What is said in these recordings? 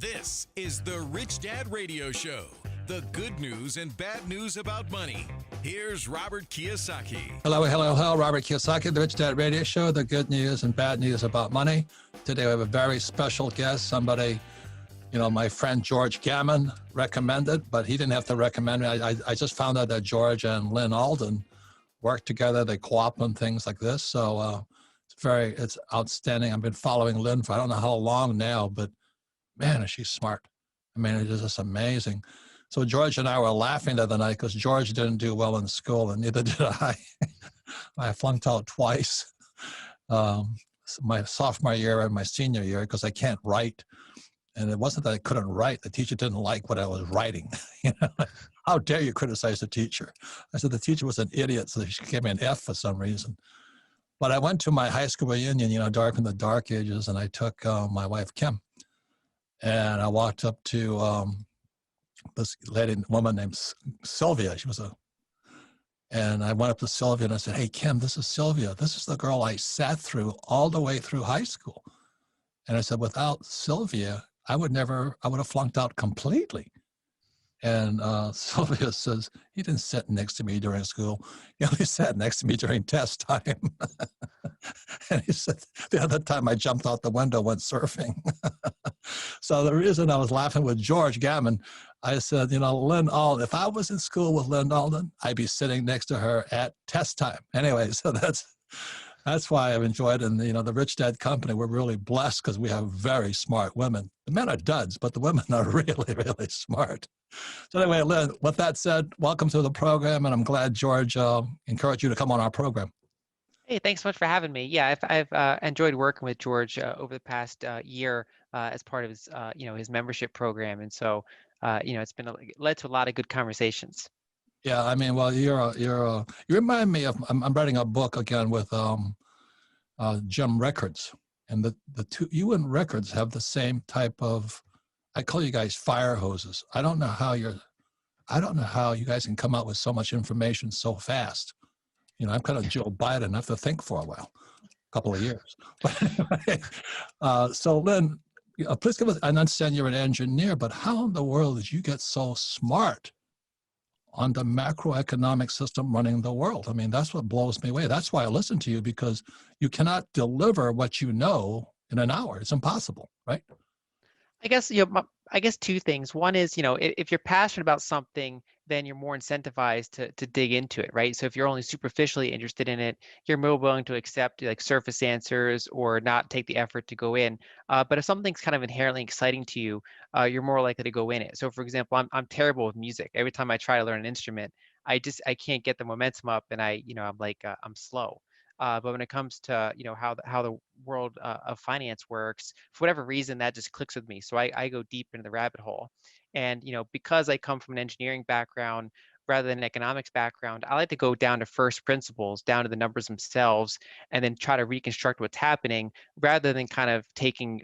This is the Rich Dad Radio Show. The good news and bad news about money. Here's Robert Kiyosaki. Hello. Robert Kiyosaki, the Rich Dad Radio Show. The good news and bad news about money. Today we have a very special guest. Somebody, my friend George Gammon recommended, but he didn't have to recommend me. I just found out that George and Lynn Alden work together. They co-op on things like this. So it's outstanding. I've been following Lynn for I don't know how long now, but man, is she smart. I mean, it is just amazing. So George and I were laughing the other night because George didn't do well in school, and neither did I. I flunked out twice, my sophomore year and my senior year, because I can't write. And it wasn't that I couldn't write. The teacher didn't like what I was writing. How dare you criticize the teacher? I said the teacher was an idiot, so she gave me an F for some reason. But I went to my high school reunion, dark in the dark ages, and I took my wife, Kim. And I walked up to this woman named Sylvia. And I went up to Sylvia and I said, "Hey, Kim, this is Sylvia. This is the girl I sat through all the way through high school." And I said, without Sylvia, I would have flunked out completely. And Sylvia says, "He didn't sit next to me during school. He only sat next to me during test time." And he said, the other time I jumped out the window, went surfing. So the reason I was laughing with George Gammon, I said, Lynn Alden, if I was in school with Lynn Alden, I'd be sitting next to her at test time. Anyway, so that's why I've enjoyed it. And, the Rich Dad Company, we're really blessed because we have very smart women. The men are duds, but the women are really, really smart. So anyway, Lynn, with that said, welcome to the program. And I'm glad George encouraged you to come on our program. Hey, thanks so much for having me. Yeah, I've enjoyed working with George over the past year as part of his, his membership program. And so, it's led to a lot of good conversations. Yeah, I mean, well, you remind me of, I'm writing a book again with Jim Rickards, and the two, you and Rickards have the same type of, I call you guys fire hoses. I don't know how you guys can come out with so much information so fast. I'm kind of Joe Biden. I have to think for a while, a couple of years. But anyway, so Lynn, please give us, I understand you're an engineer, but how in the world did you get so smart on the macroeconomic system running the world? I mean, that's what blows me away. That's why I listen to you, because you cannot deliver what you know in an hour. It's impossible, right? I guess two things. One is, if you're passionate about something, then you're more incentivized to dig into it, right? So if you're only superficially interested in it, you're more willing to accept like surface answers or not take the effort to go in. But if something's kind of inherently exciting to you, you're more likely to go in it. So for example, I'm terrible with music. Every time I try to learn an instrument, I can't get the momentum up, and I'm slow. But when it comes to how the world of finance works, for whatever reason, that just clicks with me. So I go deep into the rabbit hole, and because I come from an engineering background rather than an economics background, I like to go down to first principles, down to the numbers themselves, and then try to reconstruct what's happening rather than kind of taking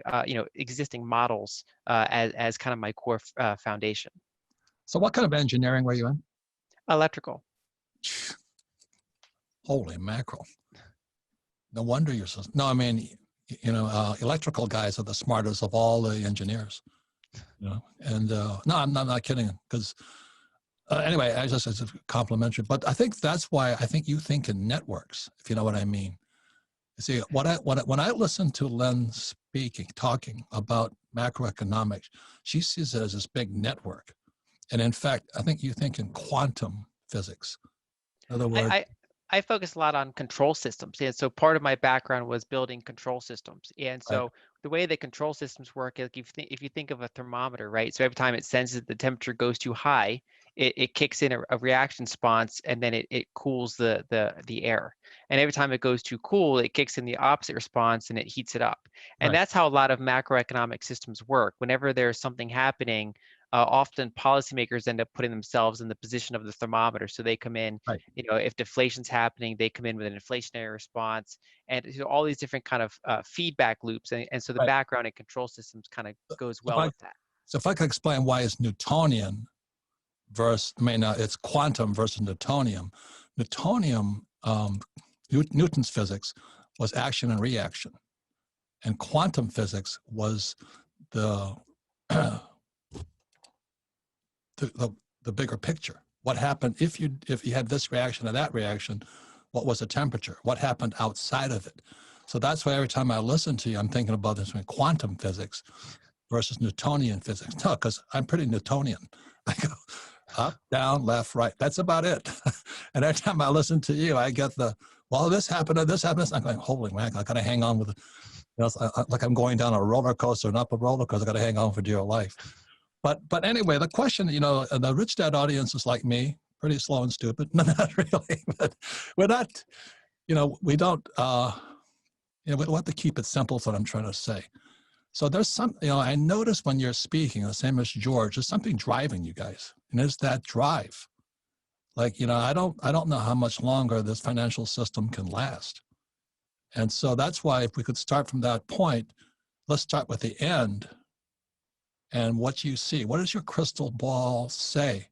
existing models as kind of my core foundation. So what kind of engineering were you in? Electrical. Holy mackerel. No wonder you're so, no, I mean, electrical guys are the smartest of all the engineers, and no, I'm not kidding, because anyway, it's complimentary, but I think that's why I think you think in networks, if you know what I mean. You see, when I listen to Lynn talking about macroeconomics, she sees it as this big network. And in fact, I think you think in quantum physics. In other words, I focus a lot on control systems. And so part of my background was building control systems. And so the way that control systems work, like if you think of a thermometer, right? So every time it senses the temperature goes too high, it kicks in a reaction response, and then it cools the air. And every time it goes too cool, it kicks in the opposite response and it heats it up. And that's how a lot of macroeconomic systems work. Whenever there's something happening, often policymakers end up putting themselves in the position of the thermometer. So they come in, if deflation's happening, they come in with an inflationary response, and all these different kind of feedback loops. And so the background in control systems kind of goes well with that. So if I could explain why it's Newtonian versus, it's quantum versus Newtonian. Newtonian, Newton's physics was action and reaction. And quantum physics was the the bigger picture. What happened if you had this reaction or that reaction? What was the temperature? What happened outside of it? So that's why every time I listen to you, I'm thinking about this in quantum physics versus Newtonian physics. No, because I'm pretty Newtonian. I go up, down, left, right. That's about it. And every time I listen to you, I get well, this happened, or this happened. I'm going, holy man, I got to hang on with it. Like I'm going down a roller coaster, not a roller coaster. I got to hang on for dear life. But anyway, the question, the Rich Dad audience is like me, pretty slow and stupid. No, not really, but we're not, we don't, we want to keep it simple is what I'm trying to say. So there's some, I notice when you're speaking, the same as George, there's something driving you guys. And it's that drive. Like, I don't know how much longer this financial system can last. And so that's why if we could start from that point, let's start with the end and what you see. What does your crystal ball say?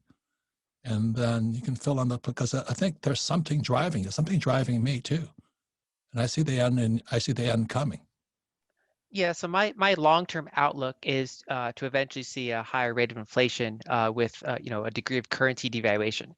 And then you can fill in because I think there's something driving you, something driving me too. And I see the end, and I see the end coming. Yeah, so my long-term outlook is to eventually see a higher rate of inflation with a degree of currency devaluation.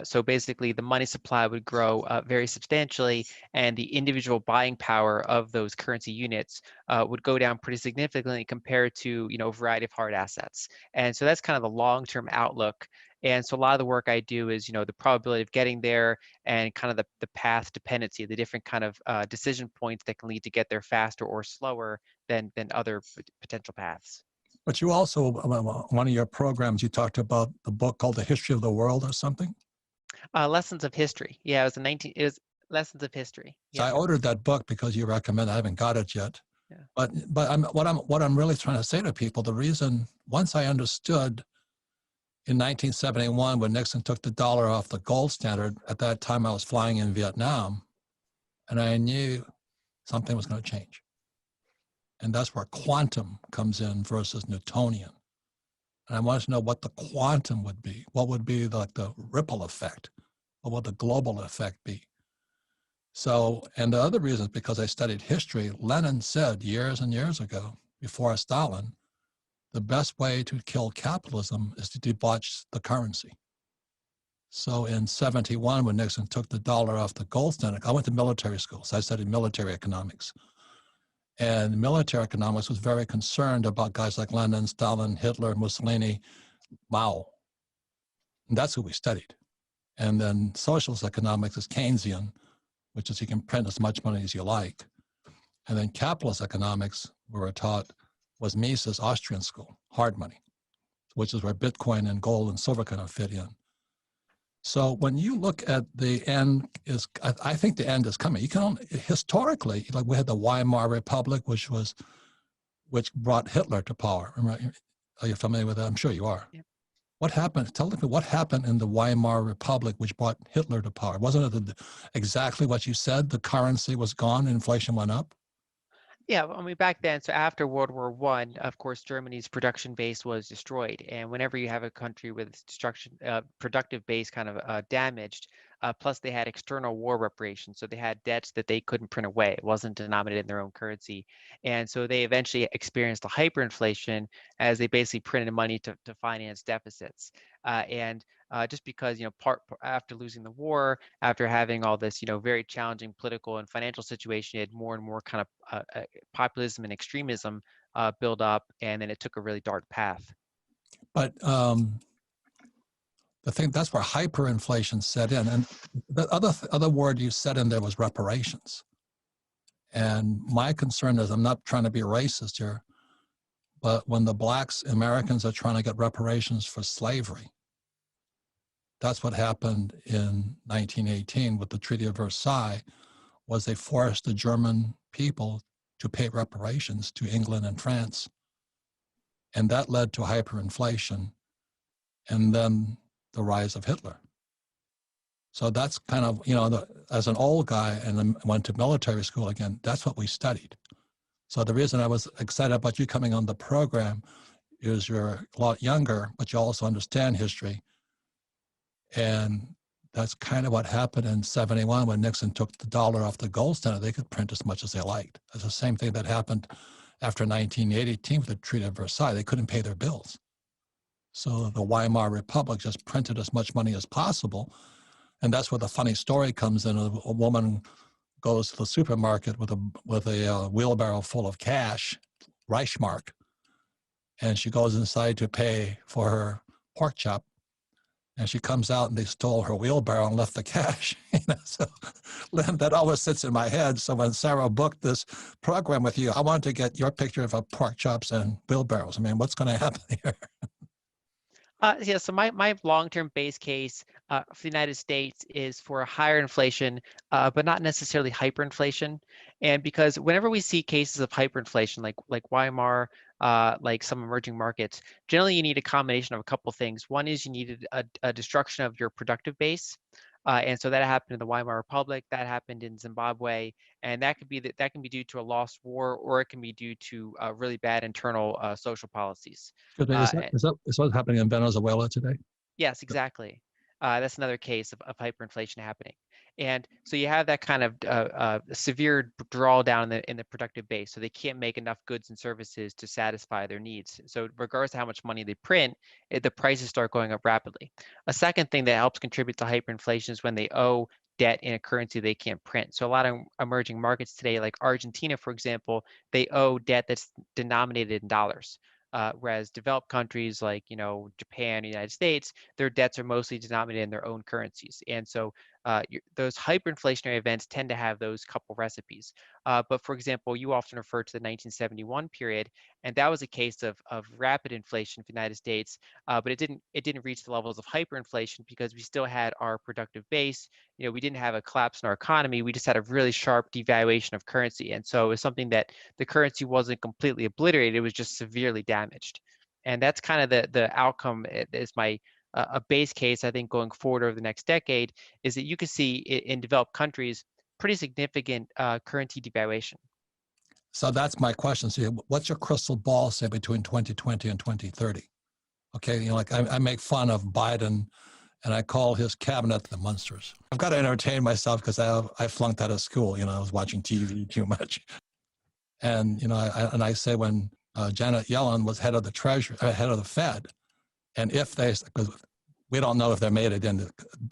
So basically, the money supply would grow very substantially, and the individual buying power of those currency units would go down pretty significantly compared to a variety of hard assets. And so that's kind of the long-term outlook. And so a lot of the work I do is, the probability of getting there and kind of the path dependency, the different kind of decision points that can lead to get there faster or slower than other potential paths. But you also, one of your programs, you talked about the book called The History of the World or something? Lessons of History. Yeah, it was Lessons of History. So Yeah. I ordered that book because you recommend. I haven't got it yet. Yeah. But what I'm really trying to say to people, the reason, once I understood in 1971 when Nixon took the dollar off the gold standard, at that time I was flying in Vietnam, and I knew something was going to change. And that's where quantum comes in versus Newtonian. And I wanted to know what the quantum would be. What would be like the ripple effect? What would the global effect be? So, and the other reason is because I studied history. Lenin said years and years ago, before Stalin, the best way to kill capitalism is to debauch the currency. So in 71, when Nixon took the dollar off the gold standard, I went to military school, so I studied military economics. And military economics was very concerned about guys like Lenin, Stalin, Hitler, Mussolini, Mao. And that's who we studied. And then socialist economics is Keynesian, which is you can print as much money as you like. And then capitalist economics, we were taught, was Mises Austrian school, hard money, which is where Bitcoin and gold and silver kind of fit in. So when you look at the end, I think the end is coming. You can only, historically, like we had the Weimar Republic, which brought Hitler to power. Are you familiar with that? I'm sure you are. Yeah. What happened? Tell me what happened in the Weimar Republic, which brought Hitler to power. Wasn't it exactly what you said? The currency was gone, inflation went up. Yeah, I mean, back then, so after World War I, of course, Germany's production base was destroyed. And whenever you have a country with its productive base kind of damaged, plus they had external war reparations. So they had debts that they couldn't print away. It wasn't denominated in their own currency. And so they eventually experienced a hyperinflation as they basically printed money to finance deficits. Just because, after losing the war, after having all this, very challenging political and financial situation, you had more and more kind of populism and extremism build up, and then it took a really dark path. But the thing, that's where hyperinflation set in. And the other word you said in there was reparations. And my concern is, I'm not trying to be racist here, but when the blacks, Americans are trying to get reparations for slavery, that's what happened in 1918 with the Treaty of Versailles, was they forced the German people to pay reparations to England and France. And that led to hyperinflation and then the rise of Hitler. So that's kind of, as an old guy and then went to military school again, that's what we studied. So the reason I was excited about you coming on the program is you're a lot younger, but you also understand history. And that's kind of what happened in 71 when Nixon took the dollar off the gold standard. They could print as much as they liked. It's the same thing that happened after 1918 with the Treaty of Versailles, they couldn't pay their bills. So the Weimar Republic just printed as much money as possible. And that's where the funny story comes in. A woman goes to the supermarket with a wheelbarrow full of cash, Reichsmark, and she goes inside to pay for her pork chop. And she comes out and they stole her wheelbarrow and left the cash. So Lynn, that always sits in my head. So when Sarah booked this program with you, I wanted to get your picture of pork chops and wheelbarrows. I mean, what's going to happen here? Yeah, so my long-term base case for the United States is for a higher inflation, but not necessarily hyperinflation. And because whenever we see cases of hyperinflation, like Weimar, like some emerging markets, generally you need a combination of a couple things. One is you needed a destruction of your productive base. And so that happened in the Weimar Republic, that happened in Zimbabwe, and that can be due to a lost war, or it can be due to really bad internal social policies. Is what's happening in Venezuela today? Yes, exactly. That's another case of hyperinflation happening. And so you have that kind of severe drawdown in the productive base. So they can't make enough goods and services to satisfy their needs. So regardless of how much money they print, the prices start going up rapidly. A second thing that helps contribute to hyperinflation is when they owe debt in a currency they can't print. So a lot of emerging markets today, like Argentina, for example, they owe debt that's denominated in dollars. Whereas developed countries like, Japan, United States, their debts are mostly denominated in their own currencies. And so those hyperinflationary events tend to have those couple recipes. But for example, you often refer to the 1971 period, and that was a case of rapid inflation for the United States, but it didn't reach the levels of hyperinflation because we still had our productive base. We didn't have a collapse in our economy. We just had a really sharp devaluation of currency. And so it was something that the currency wasn't completely obliterated, it was just severely damaged. And that's kind of the outcome is my a base case, I think, going forward over the next decade, is that you could see in developed countries pretty significant currency devaluation. So that's my question. So what's your crystal ball say between 2020 and 2030? Okay, like I make fun of Biden and I call his cabinet the monsters. I've got to entertain myself because I flunked out of school. I was watching TV too much. And, I say when Janet Yellen was head of the Treasury, head of the Fed, and if because we don't know if they made it in,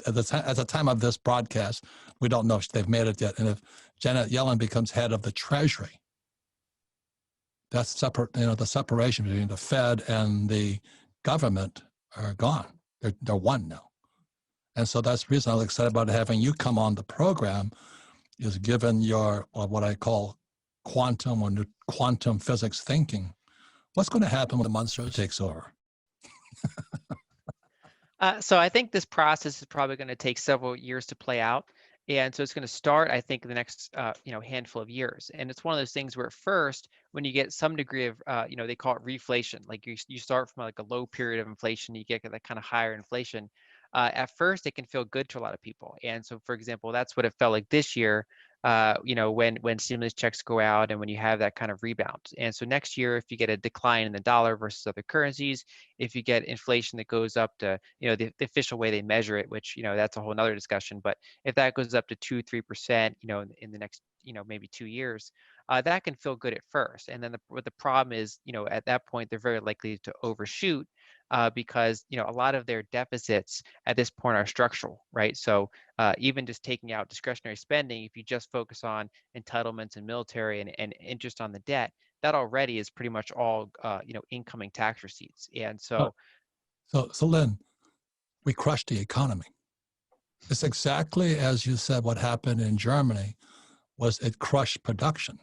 at the time of this broadcast, we don't know if they've made it yet. And if Janet Yellen becomes head of the Treasury, that's separate, the separation between the Fed and the government are gone. They're one now. And so that's the reason I was excited about having you come on the program, is given your, what I call quantum or quantum physics thinking, what's going to happen when the monster takes over? So I think this process is probably going to take several years to play out. And so it's going to start, I think, in the next, handful of years. And it's one of those things where at first, when you get some degree of, they call it reflation, like you start from like a low period of inflation, you get that kind of higher inflation. At first, it can feel good to a lot of people. And so, for example, that's what it felt like this year, when stimulus checks go out and when you have that kind of rebound. And so next year, if you get a decline in the dollar versus other currencies, if you get inflation that goes up to, the official way they measure it, which, that's a whole nother discussion, but if that goes up to 2-3%, in the next, maybe 2 years, that can feel good at first. And then what the problem is, at that point, they're very likely to overshoot because, a lot of their deficits at this point are structural, right? So even just taking out discretionary spending, if you just focus on entitlements and military and interest on the debt, that already is pretty much all, incoming tax receipts. And so, So Lynn, we crushed the economy. It's exactly as you said. What happened in Germany was it crushed production.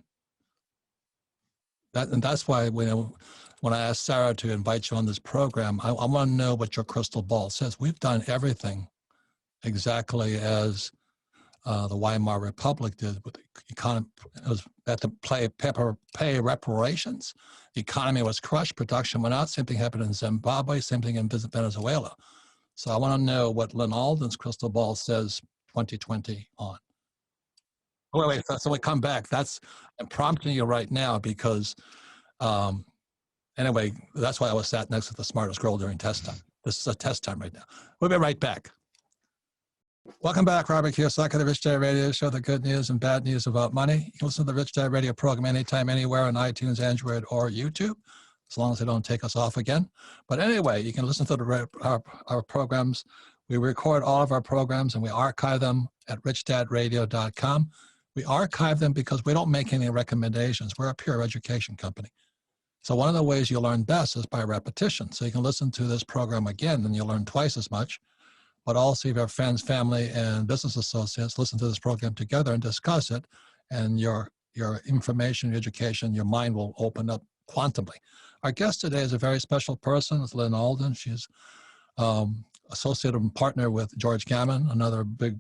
And that's why when I asked Sarah to invite you on this program, I want to know what your crystal ball says. We've done everything exactly as the Weimar Republic did with the economy. It was at the pay reparations. The economy was crushed, production went out. Same thing happened in Zimbabwe, same thing in Venezuela. So I want to know what Lynn Alden's crystal ball says 2020 on. Oh, wait, so we come back. I'm prompting you right now because, anyway, that's why I was sat next to the smartest girl during test time. This is a test time right now. We'll be right back. Welcome back, Robert Kiyosaki, the Rich Dad Radio Show, the good news and bad news about money. You can listen to the Rich Dad Radio program anytime, anywhere on iTunes, Android, or YouTube, as long as they don't take us off again. But anyway, you can listen to our programs. We record all of our programs and we archive them at richdadradio.com. We archive them because we don't make any recommendations. We're a pure education company. So one of the ways you learn best is by repetition. So you can listen to this program again and you'll learn twice as much. But also if you have friends, family, and business associates, listen to this program together and discuss it, and your information, your education, your mind will open up quantumly. Our guest today is a very special person. It's Lynn Alden. She's associate and partner with George Gammon, another big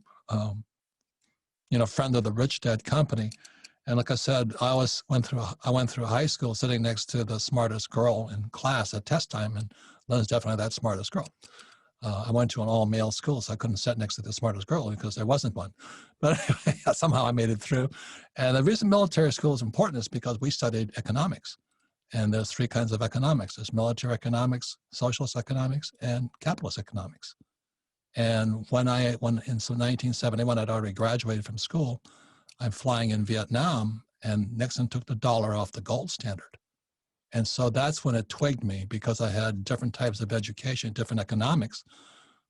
friend of the Rich Dad company. And like I said, I went through high school sitting next to the smartest girl in class at test time, and Lynn's definitely that smartest girl. I went to an all-male school, so I couldn't sit next to the smartest girl because there wasn't one. But anyway, somehow I made it through. And the reason military school is important is because we studied economics. And there's three kinds of economics. There's military economics, socialist economics, and capitalist economics. And when in 1971, I'd already graduated from school, I'm flying in Vietnam, and Nixon took the dollar off the gold standard. And so that's when it twigged me, because I had different types of education, different economics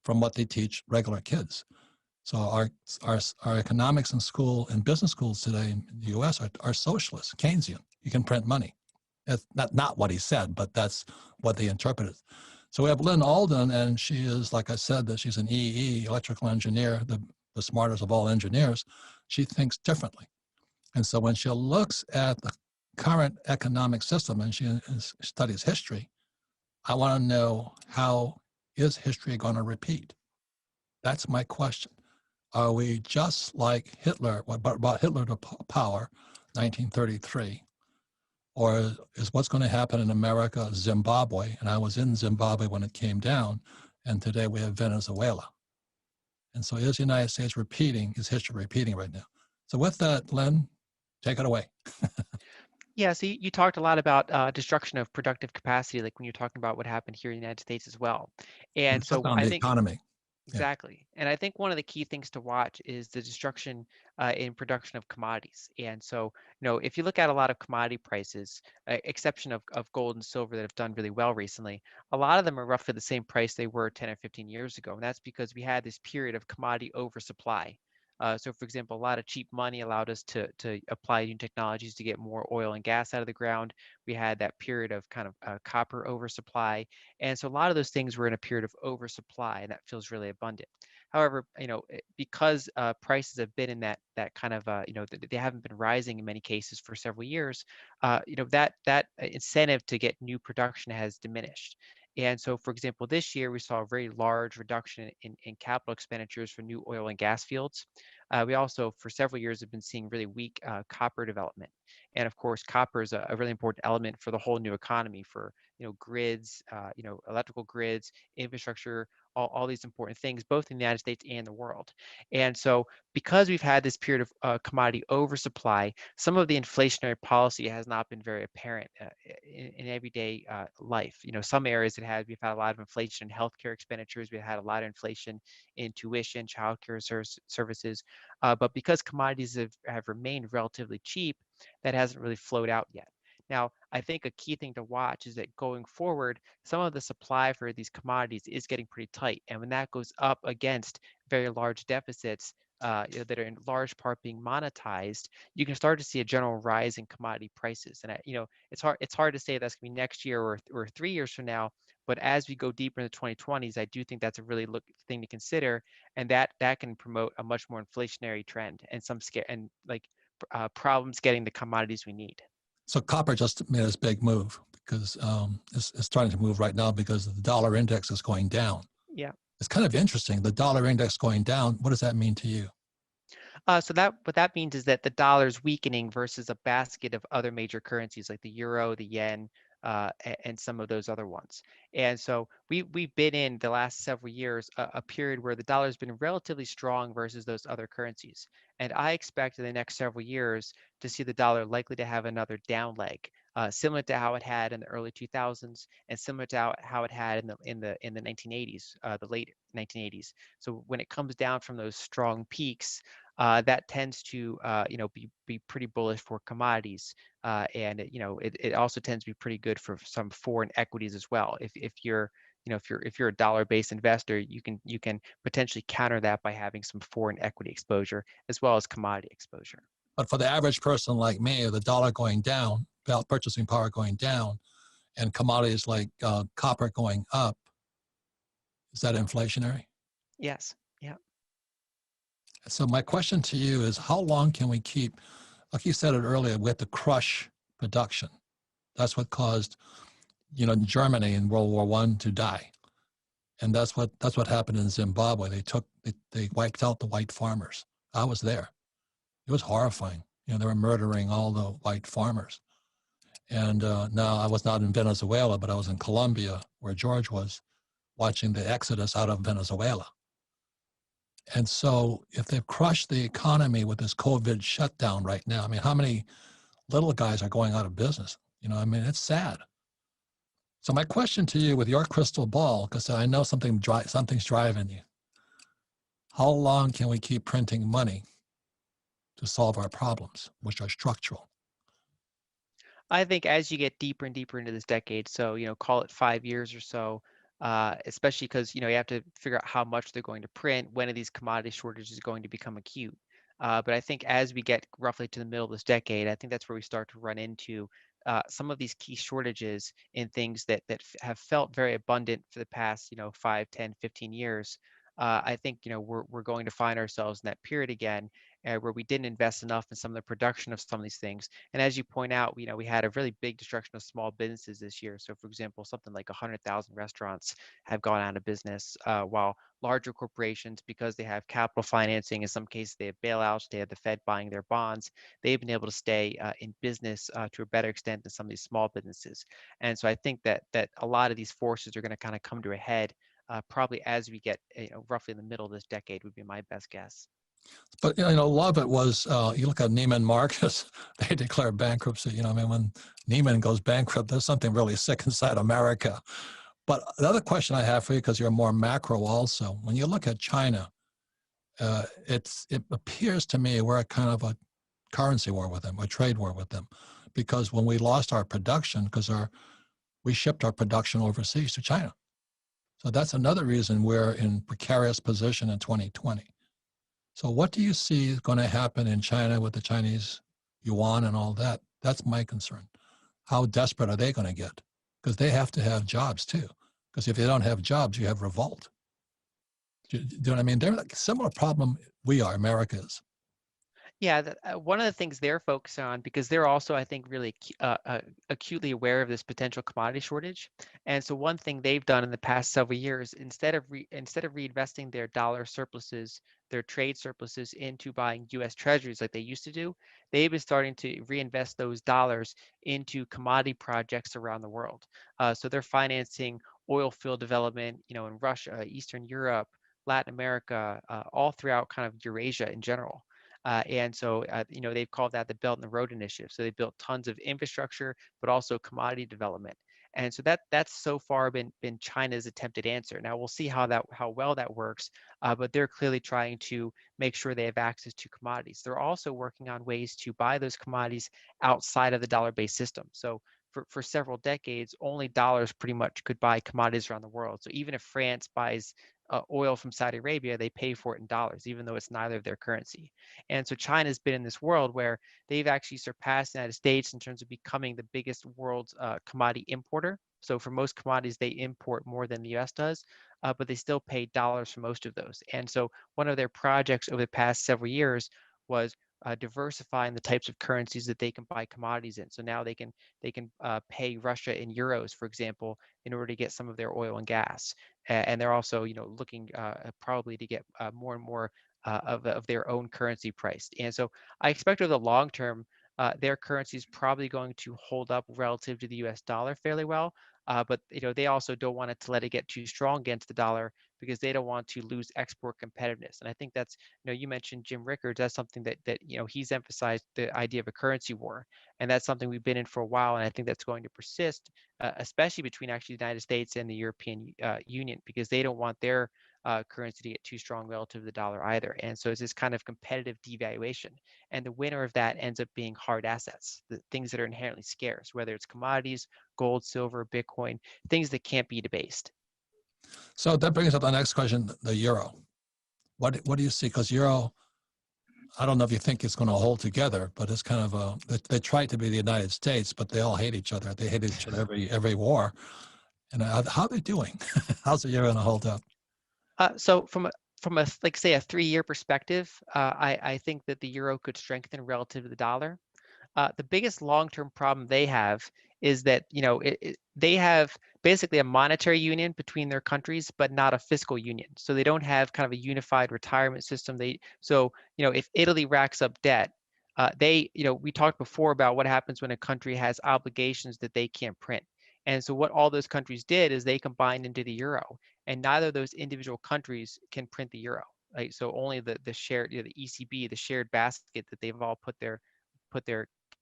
from what they teach regular kids. So our economics in school and business schools today in the US are socialist, Keynesian. You can print money. That's not what he said, but that's what they interpreted. So we have Lynn Alden, and she is, like I said, that she's an EE, electrical engineer, the smartest of all engineers. She thinks differently. And so when she looks at the current economic system and she studies history, I want to know, how is history going to repeat? That's my question. Are we just like Hitler, what brought Hitler to power, 1933? Or is what's going to happen in America Zimbabwe? And I was in Zimbabwe when it came down, and today we have Venezuela. And so is the United States repeating, is history repeating right now? So with that, Lynn, take it away. Yeah, so you talked a lot about destruction of productive capacity, like when you're talking about what happened here in the United States as well. And so On I the think economy. exactly. And I think one of the key things to watch is the destruction in production of commodities. And so, if you look at a lot of commodity prices, exception of gold and silver that have done really well recently, a lot of them are roughly the same price they were 10 or 15 years ago. And that's because we had this period of commodity oversupply. So, for example, a lot of cheap money allowed us to apply new technologies to get more oil and gas out of the ground. We had that period of kind of copper oversupply. And so a lot of those things were in a period of oversupply, and that feels really abundant. However, because prices have been in that kind of, they haven't been rising in many cases for several years, that incentive to get new production has diminished. And so, for example, this year we saw a very large reduction in capital expenditures for new oil and gas fields. We also, for several years, have been seeing really weak copper development. And of course, copper is a really important element for the whole new economy, for grids, electrical grids, infrastructure, all these important things, both in the United States and the world. And so because we've had this period of commodity oversupply, some of the inflationary policy has not been very apparent in everyday life. Some areas we've had a lot of inflation in healthcare expenditures. We've had a lot of inflation in tuition, childcare services. But because commodities have remained relatively cheap, that hasn't really flowed out yet. Now, I think a key thing to watch is that going forward, some of the supply for these commodities is getting pretty tight. And when that goes up against very large deficits that are in large part being monetized, you can start to see a general rise in commodity prices. And it's hard to say if that's going to be next year or 3 years from now. But as we go deeper into the 2020s, I do think that's a really thing to consider, and that can promote a much more inflationary trend and problems getting the commodities we need. So copper just made this big move because it's starting to move right now because the dollar index is going down. Yeah. It's kind of interesting. The dollar index going down. What does that mean to you? So what that means is that the dollar's weakening versus a basket of other major currencies like the euro, the yen, and some of those other ones. And so we've been in the last several years a period where the dollar's been relatively strong versus those other currencies. And I expect in the next several years to see the dollar likely to have another down leg. similar to how it had in the early 2000s, and similar to how it had in the 1980s, the late 1980s. So when it comes down from those strong peaks, that tends to be pretty bullish for commodities, and it also tends to be pretty good for some foreign equities as well. If you're if you're a dollar-based investor, you can potentially counter that by having some foreign equity exposure as well as commodity exposure. But for the average person like me, the dollar going down, purchasing power going down, and commodities like copper going up, is that inflationary? Yes. Yeah. So my question to you is, how long can we keep, like you said it earlier, we have to crush production. That's what caused, Germany in World War I to die. And that's what happened in Zimbabwe. They wiped out the white farmers. I was there. It was horrifying. They were murdering all the white farmers. And now I was not in Venezuela, but I was in Colombia, where George was, watching the exodus out of Venezuela. And so if they've crushed the economy with this COVID shutdown right now, I mean, how many little guys are going out of business? It's sad. So my question to you, with your crystal ball, because I know something's driving you, how long can we keep printing money to solve our problems, which are structural? I think as you get deeper and deeper into this decade, so call it 5 years or so, especially because you have to figure out how much they're going to print. When are these commodity shortages going to become acute? But I think as we get roughly to the middle of this decade, I think that's where we start to run into some of these key shortages in things that have felt very abundant for the past 5, 10, 15 years. I think we're going to find ourselves in that period again, where we didn't invest enough in some of the production of some of these things. And as you point out, we had a really big destruction of small businesses this year. So, for example, something like 100,000 restaurants have gone out of business, while larger corporations, because they have capital financing, in some cases they have bailouts, they have the Fed buying their bonds, they've been able to stay in business to a better extent than some of these small businesses. And so I think that a lot of these forces are going to kind of come to a head probably as we get roughly in the middle of this decade would be my best guess. But a lot of it was, you look at Neiman Marcus, they declare bankruptcy. When Neiman goes bankrupt, there's something really sick inside America. But the other question I have for you, because you're more macro also, when you look at China, it appears to me we're at kind of a currency war with them, a trade war with them, because when we lost our production, because we shipped our production overseas to China. So that's another reason we're in precarious position in 2020. So what do you see is going to happen in China with the Chinese yuan and all that? That's my concern. How desperate are they going to get? Because they have to have jobs too. Because if they don't have jobs, you have revolt. Do you know what I mean? They're like a similar problem we are, America is. Yeah, one of the things they're focused on, because they're also, I think, really acutely aware of this potential commodity shortage. And so one thing they've done in the past several years, instead of reinvesting their dollar surpluses, their trade surpluses into buying U.S. Treasuries like they used to do, they've been starting to reinvest those dollars into commodity projects around the world. So they're financing oil field development, in Russia, Eastern Europe, Latin America, all throughout kind of Eurasia in general. And so, they've called that the Belt and the Road Initiative. So they built tons of infrastructure, but also commodity development. And so that's so far been China's attempted answer. Now we'll see how well that works, but they're clearly trying to make sure they have access to commodities. They're also working on ways to buy those commodities outside of the dollar-based system. So for several decades, only dollars pretty much could buy commodities around the world. So even if France buys oil from Saudi Arabia, they pay for it in dollars, even though it's neither of their currency. And so China's been in this world where they've actually surpassed the United States in terms of becoming the biggest world's commodity importer. So for most commodities, they import more than the US does, but they still pay dollars for most of those. And so one of their projects over the past several years was diversifying the types of currencies that they can buy commodities in. So now they can pay Russia in euros, for example, in order to get some of their oil and gas. And they're also, looking probably to get more and more of their own currency priced. And so I expect over the long term, their currency is probably going to hold up relative to the US dollar fairly well. But they also don't want it to let it get too strong against the dollar because they don't want to lose export competitiveness. And I think that's, you mentioned Jim Rickards. That's something that he's emphasized, the idea of a currency war, and that's something we've been in for a while. And I think that's going to persist, especially between actually the United States and the European Union, because they don't want their currency to get too strong relative to the dollar either. And so it's this kind of competitive devaluation. And the winner of that ends up being hard assets, the things that are inherently scarce, whether it's commodities, gold, silver, Bitcoin, things that can't be debased. So that brings up the next question, the euro. What do you see? Because euro, I don't know if you think it's going to hold together, but it's kind of they try to be the United States, but they all hate each other. They hate each other every war. And how are they doing? How's the euro going to hold up? So from a like say a 3-year perspective, I think that the euro could strengthen relative to the dollar. The biggest long-term problem they have is that they have basically a monetary union between their countries, but not a fiscal union. So they don't have kind of a unified retirement system. If Italy racks up debt, we talked before about what happens when a country has obligations that they can't print. And so what all those countries did is they combined into the euro, and neither of those individual countries can print the euro. Right? So only the shared, the ECB, the shared basket that they've all put their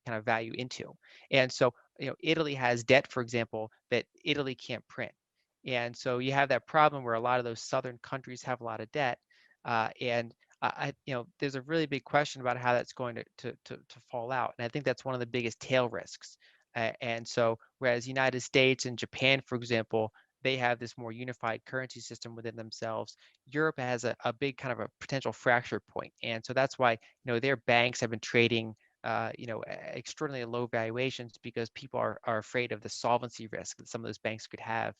kind of value into. And so, Italy has debt, for example, that Italy can't print. And so you have that problem where a lot of those southern countries have a lot of debt. There's a really big question about how that's going to fall out. And I think that's one of the biggest tail risks. And so, whereas United States and Japan, for example, they have this more unified currency system within themselves. Europe has a big kind of a potential fracture point. And so that's why, their banks have been trading extraordinarily low valuations because people are afraid of the solvency risk that some of those banks could have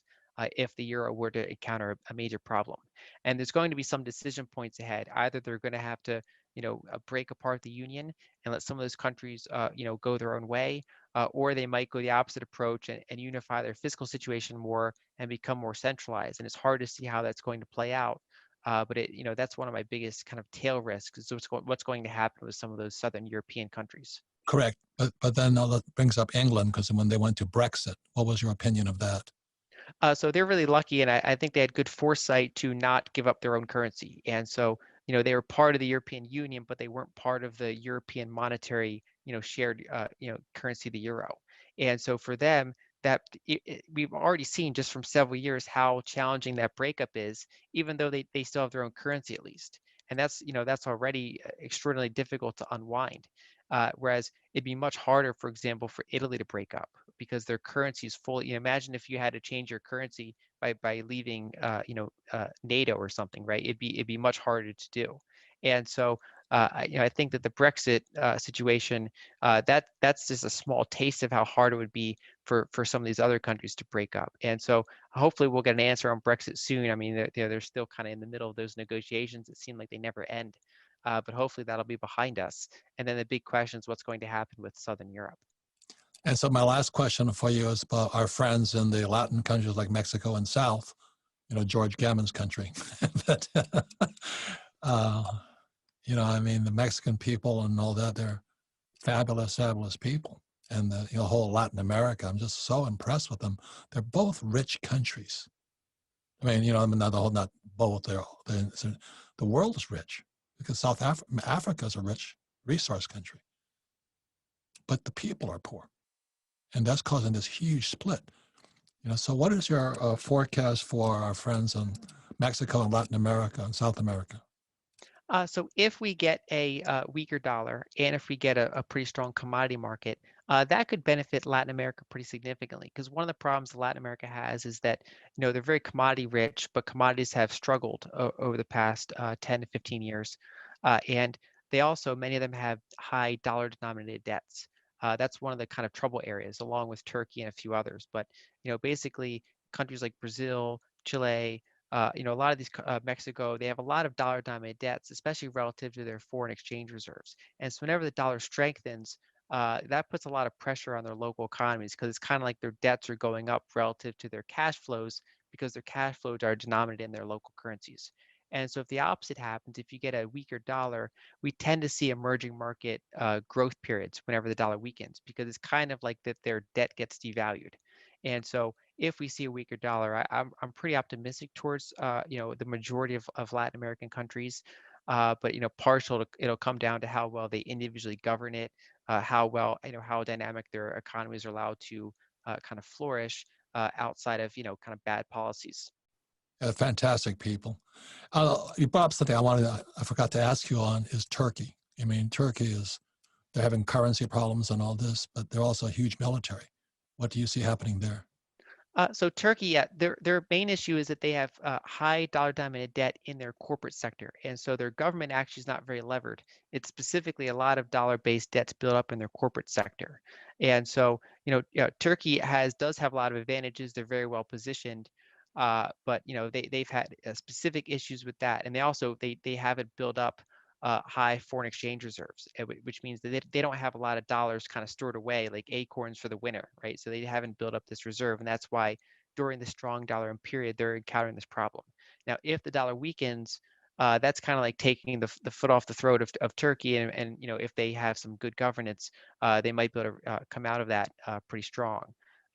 if the euro were to encounter a major problem. And there's going to be some decision points ahead. Either they're going to have to, break apart the union and let some of those countries, go their own way, or they might go the opposite approach and unify their fiscal situation more and become more centralized. And it's hard to see how that's going to play out. But that's one of my biggest kind of tail risks is what's going to happen with some of those Southern European countries. Correct. But then that brings up England, because when they went to Brexit, what was your opinion of that? So they're really lucky, and I think they had good foresight to not give up their own currency. And so, they were part of the European Union, but they weren't part of the European monetary, shared, currency, the euro. And so for them, we've already seen just from several years how challenging that breakup is, even though they still have their own currency at least. And that's already extraordinarily difficult to unwind. Whereas it'd be much harder, for example, for Italy to break up because their currency is fully. Imagine if you had to change your currency by leaving, NATO or something, right? It'd be much harder to do. And so, I think that the Brexit situation, that's just a small taste of how hard it would be for some of these other countries to break up. And so, hopefully, we'll get an answer on Brexit soon. I mean, they're still kind of in the middle of those negotiations. It seemed like they never end. But hopefully that'll be behind us. And then the big question is what's going to happen with Southern Europe. And so my last question for you is about our friends in the Latin countries like Mexico and South, George Gammon's country. But, I mean, the Mexican people and all that, they're fabulous, fabulous people. And the whole Latin America, I'm just so impressed with them. They're both rich countries. I mean, not both. The world is rich because Africa is a rich resource country, but the people are poor, and that's causing this huge split. So what is your forecast for our friends in Mexico and Latin America and South America? So if we get a weaker dollar and if we get a pretty strong commodity market, that could benefit Latin America pretty significantly. Because one of the problems Latin America has is that they're very commodity rich, but commodities have struggled over the past 10 to 15 years, and they also many of them have high dollar denominated debts. That's one of the kind of trouble areas, along with Turkey and a few others. But basically countries like Brazil, Chile, a lot of these Mexico, they have a lot of dollar-denominated debts, especially relative to their foreign exchange reserves. And so whenever the dollar strengthens, that puts a lot of pressure on their local economies because it's kind of like their debts are going up relative to their cash flows because their cash flows are denominated in their local currencies. And so if the opposite happens, if you get a weaker dollar, we tend to see emerging market growth periods whenever the dollar weakens because it's kind of like that their debt gets devalued. And so if we see a weaker dollar, I'm pretty optimistic towards the majority of Latin American countries. But partial it'll come down to how well they individually govern it, how well how dynamic their economies are allowed to kind of flourish outside of kind of bad policies. Fantastic people. You brought up something I forgot to ask you on is Turkey. I mean, they're having currency problems and all this, but they're also a huge military. What do you see happening there? So Turkey, yeah, their main issue is that they have high dollar-denominated debt in their corporate sector, and so their government actually is not very levered. It's specifically a lot of dollar-based debts built up in their corporate sector, and so Turkey does have a lot of advantages. They're very well positioned, but they've had specific issues with that, and they haven't built up high foreign exchange reserves, which means that they don't have a lot of dollars kind of stored away like acorns for the winter, right? So they haven't built up this reserve, and that's why during the strong dollar period they're encountering this problem. Now, if the dollar weakens, that's kind of like taking the foot off the throat of Turkey, and if they have some good governance, they might be able to come out of that pretty strong.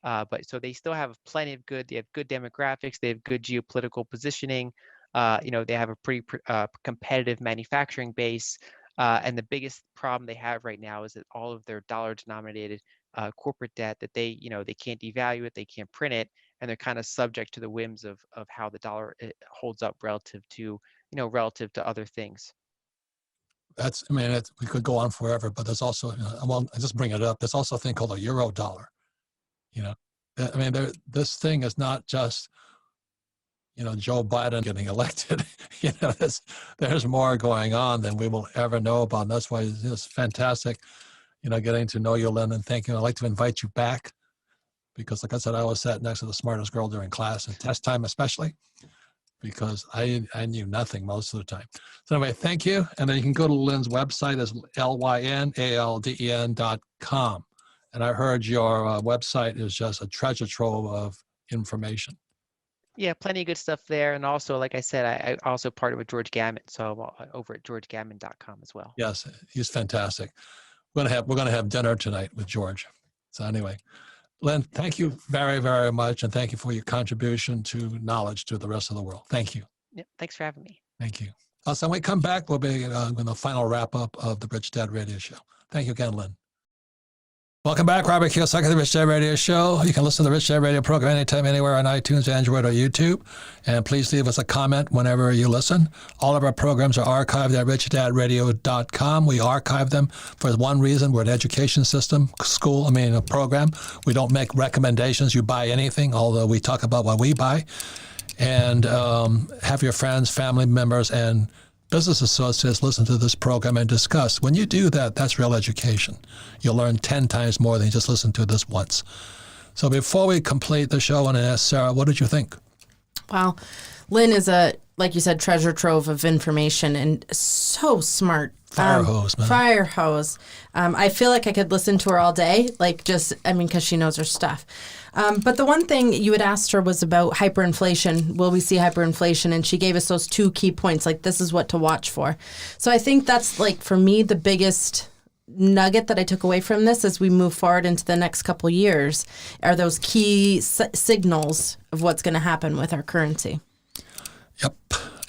But so they still have plenty of they have good demographics, they have good geopolitical positioning. They have a pretty competitive manufacturing base, and the biggest problem they have right now is that all of their dollar-denominated corporate debt that they can't devalue it, they can't print it, and they're kind of subject to the whims of how the dollar holds up relative to other things. We could go on forever, but there's also, I just bring it up. There's also a thing called a euro dollar. This thing is not just Joe Biden getting elected. There's more going on than we will ever know about. And that's why it's fantastic, getting to know you, Lynn, and thank you. I'd like to invite you back because, like I said, I always sat next to the smartest girl during class and test time especially, because I knew nothing most of the time. So anyway, thank you. And then you can go to Lynn's website as lynalden.com. And I heard your website is just a treasure trove of information. Yeah, plenty of good stuff there. And also, like I said, I also partnered with George Gammon, so I'm over at georgegammon.com as well. Yes, he's fantastic. We're gonna have dinner tonight with George. So anyway, Lynn, thank you very, very much, and thank you for your contribution to knowledge to the rest of the world. Thank you. Yeah, thanks for having me. Thank you. So when we come back, we'll be in the final wrap up of the Rich Dad Radio Show. Thank you again, Lynn. Welcome back, Robert Kiyosaki, the Rich Dad Radio Show. You can listen to the Rich Dad Radio program anytime, anywhere on iTunes, Android, or YouTube. And please leave us a comment whenever you listen. All of our programs are archived at richdadradio.com. We archive them for one reason. We're an education system, a program. We don't make recommendations. You buy anything, although we talk about what we buy. And have your friends, family members, and business associates listen to this program and discuss. When you do that, that's real education. You'll learn 10 times more than you just listen to this once. So before we complete the show, I want to ask Sarah, what did you think? Wow. Lynn is like you said, treasure trove of information and so smart. Fire hose, man. Fire hose. I feel like I could listen to her all day, because she knows her stuff. But the one thing you had asked her was about hyperinflation. Will we see hyperinflation? And she gave us those 2 key points, like this is what to watch for. So I think that's, for me, the biggest nugget that I took away from this as we move forward into the next couple years are those key signals of what's going to happen with our currency. Yep.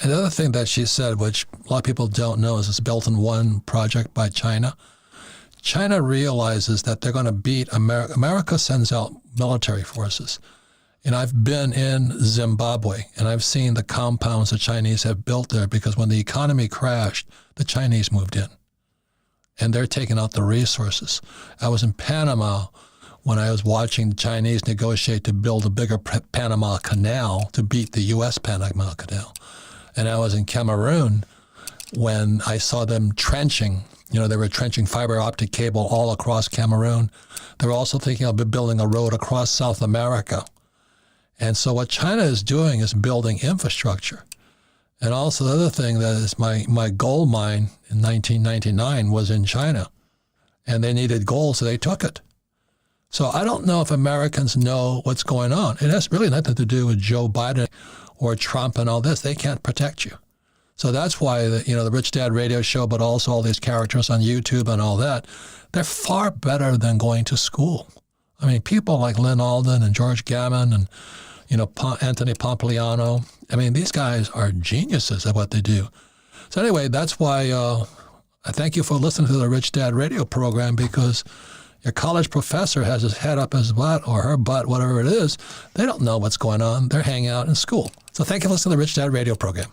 And the other thing that she said, which a lot of people don't know, is this Belt and One project by China. China realizes that they're going to beat America. America sends out military forces. And I've been in Zimbabwe, and I've seen the compounds the Chinese have built there, because when the economy crashed, the Chinese moved in. And they're taking out the resources. I was in Panama when I was watching the Chinese negotiate to build a bigger Panama Canal to beat the U.S. Panama Canal. And I was in Cameroon when I saw them trenching. They were trenching fiber optic cable all across Cameroon. They were also thinking of building a road across South America. And so what China is doing is building infrastructure. And also the other thing that is my gold mine in 1999 was in China. And they needed gold, so they took it. So I don't know if Americans know what's going on. It has really nothing to do with Joe Biden or Trump and all this. They can't protect you. So that's why the Rich Dad Radio Show, but also all these characters on YouTube and all that, they're far better than going to school. I mean, people like Lynn Alden and George Gammon and, Anthony Pompliano. I mean, these guys are geniuses at what they do. So anyway, that's why I thank you for listening to the Rich Dad radio program, because your college professor has his head up his butt or her butt, whatever it is. They don't know what's going on. They're hanging out in school. So thank you for listening to the Rich Dad radio program.